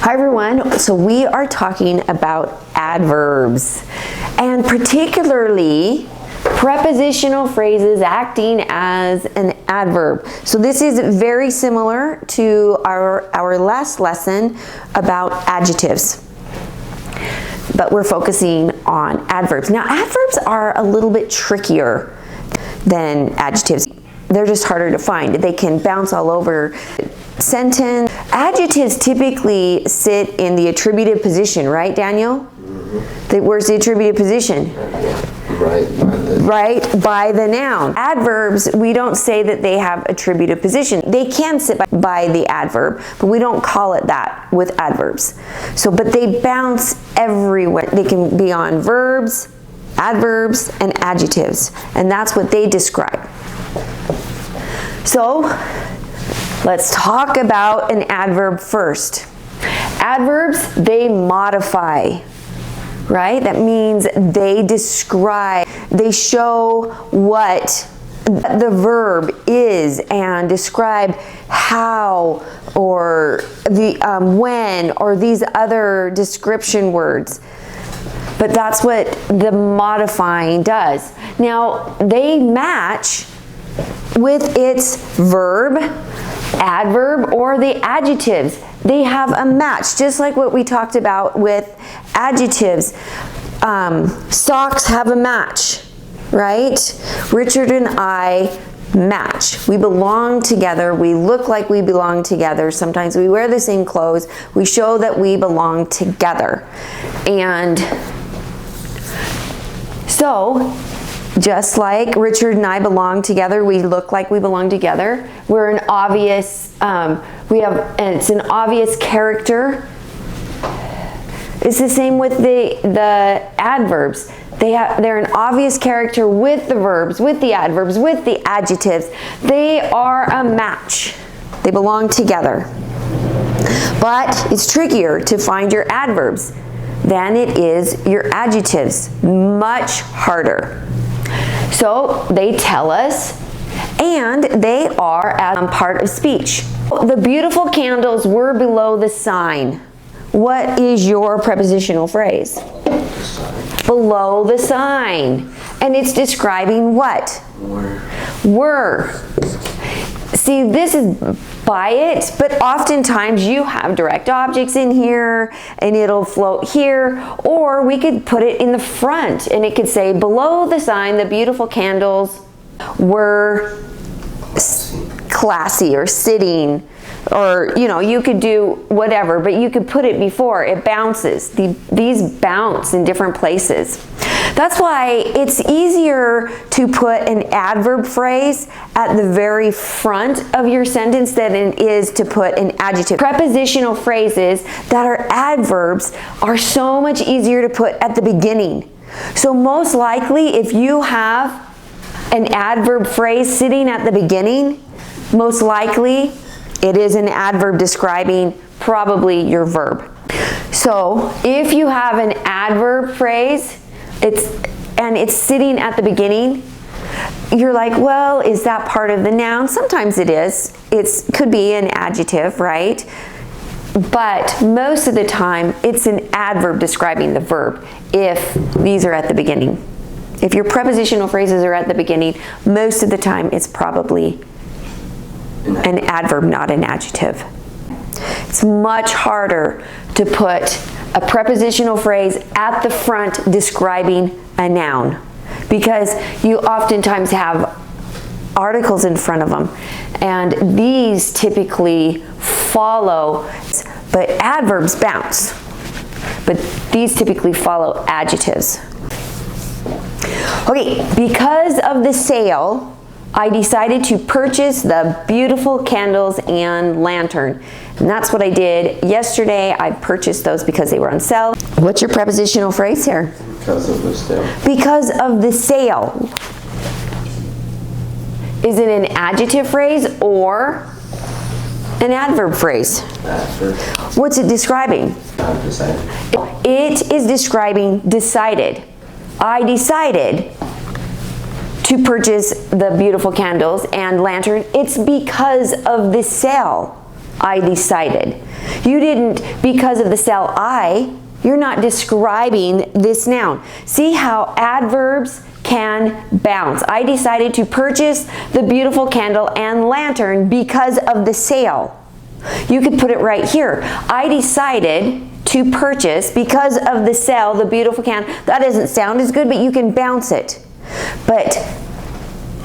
Hi everyone, so we are talking about adverbs and particularly prepositional phrases acting as an adverb. So this is very similar to our last lesson about adjectives, but we're focusing on adverbs. Now adverbs are a little bit trickier than adjectives. They're just harder to find. They can bounce all over sentence. Adjectives typically sit in the attributive position, right, Daniel? Mm-hmm. Where's the attributive position? Right by the noun. Adverbs, we don't say that they have attributive position. They can sit by the adverb, but we don't call it that with adverbs. So, but they bounce everywhere. They can be on verbs, adverbs, and adjectives, and that's what they describe. So, let's talk about an adverb first. Adverbs, they modify, right? That means they describe, they show what the verb is and describe how or the when or these other description words. But that's what the modifying does. Now, they match with its verb, adverb, or the adjectives. They have a match, just like what we talked about with adjectives. Socks have a match, right? Richard and I match. We belong together. We look like we belong together. Sometimes we wear the same clothes. We show that we belong together. And so, just like Richard and I belong together, we look like we belong together. We're an obvious, and it's an obvious character. It's the same with the adverbs. They're an obvious character with the verbs, with the adverbs, with the adjectives. They are a match. They belong together. But it's trickier to find your adverbs than it is your adjectives. Much harder. So they tell us, and they are as part of speech. The beautiful candles were below the sign. What is your prepositional phrase? Below the sign. And it's describing what? Were. See, this is by it, but oftentimes you have direct objects in here and it'll float here, or we could put it in the front and it could say below the sign the beautiful candles were classy or sitting, or you could do whatever, but you could put it before. It bounces. These bounce in different places. That's why it's easier to put an adverb phrase at the very front of your sentence than it is to put an adjective. Prepositional phrases that are adverbs are so much easier to put at the beginning. So most likely, if you have an adverb phrase sitting at the beginning, most likely it is an adverb describing probably your verb. So if you have an adverb phrase, it's sitting at the beginning, you're like, well, is that part of the noun? Sometimes it is. It could be an adjective, right? But most of the time, it's an adverb describing the verb if these are at the beginning. If your prepositional phrases are at the beginning, most of the time it's probably an adverb, not an adjective. It's much harder to put a prepositional phrase at the front describing a noun because you oftentimes have articles in front of them, and these typically follow, but adverbs bounce, but these typically follow adjectives. Okay, because of the sale, I decided to purchase the beautiful candles and lantern. And that's what I did yesterday. I purchased those because they were on sale. What's your prepositional phrase here? Because of the sale. Because of the sale. Is it an adjective phrase or an adverb phrase? Adverb. What's it describing? Decided. It is describing decided. I decided to purchase the beautiful candles and lantern. It's because of the sale I decided. You didn't, because of the cell I, you're not describing this noun. See how adverbs can bounce. I decided to purchase the beautiful candle and lantern because of the sale. You could put it right here. I decided to purchase because of the sale the beautiful candle. That doesn't sound as good, but you can bounce it. But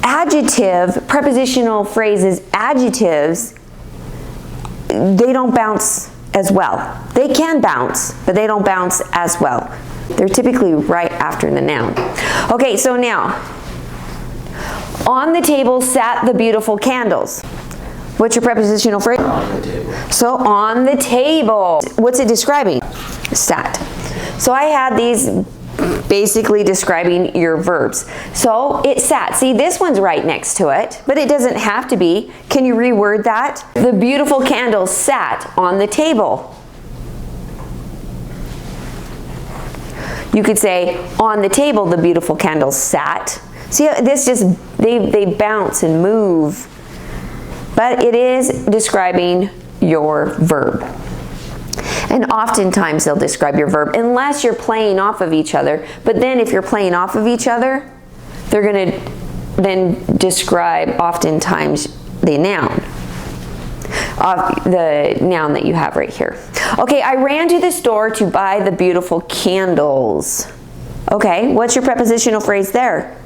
adjective, prepositional phrases, adjectives, they don't bounce as well. They can bounce, but they don't bounce as well. They're typically right after the noun. Okay, so now, on the table sat the beautiful candles. What's your prepositional phrase? On the table. So, on the table. What's it describing? Sat. So I had these basically describing your verbs. So it sat. See, this one's right next to it, but it doesn't have to be. Can you reword that? The beautiful candles sat on the table. You could say, on the table the beautiful candles sat. See, this just, they bounce and move. But it is describing your verb. And oftentimes they'll describe your verb unless you're playing off of each other. But then if you're playing off of each other, they're going to then describe oftentimes the noun. The noun that you have right here. Okay, I ran to the store to buy the beautiful candles. Okay, what's your prepositional phrase there?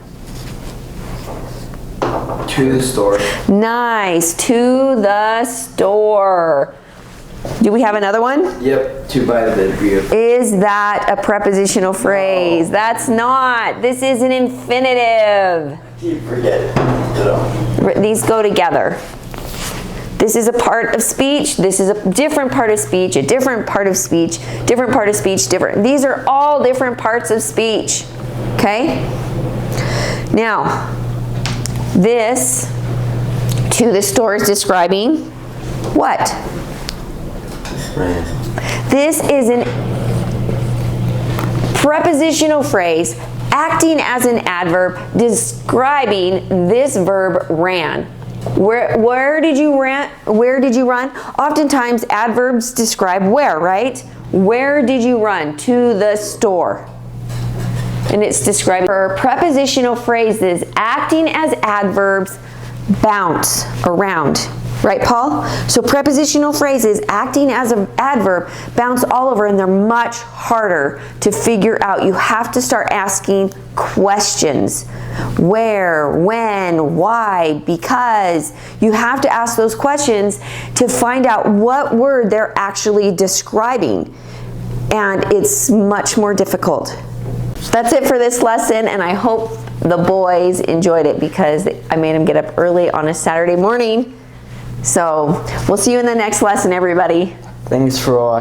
To the store. Nice, to the store. Do we have another one? Yep, to buy the beautiful. Is that a prepositional phrase? No. That's not. This is an infinitive. You forget it. These go together. This is a part of speech. This is a different part of speech, a different part of speech, different part of speech, different. These are all different parts of speech. Okay? Now, this to the store is describing what? This is a prepositional phrase acting as an adverb describing this verb ran. Where did you run? Where did you run? Oftentimes adverbs describe where, right? Where did you run? To the store. And it's describing for prepositional phrases acting as adverbs bounce around. Right, Paul? So prepositional phrases acting as an adverb bounce all over, and they're much harder to figure out. You have to start asking questions. Where, when, why, because. You have to ask those questions to find out what word they're actually describing. And it's much more difficult. That's it for this lesson, and I hope the boys enjoyed it because I made them get up early on a Saturday morning. So we'll see you in the next lesson, everybody. Thanks for watching.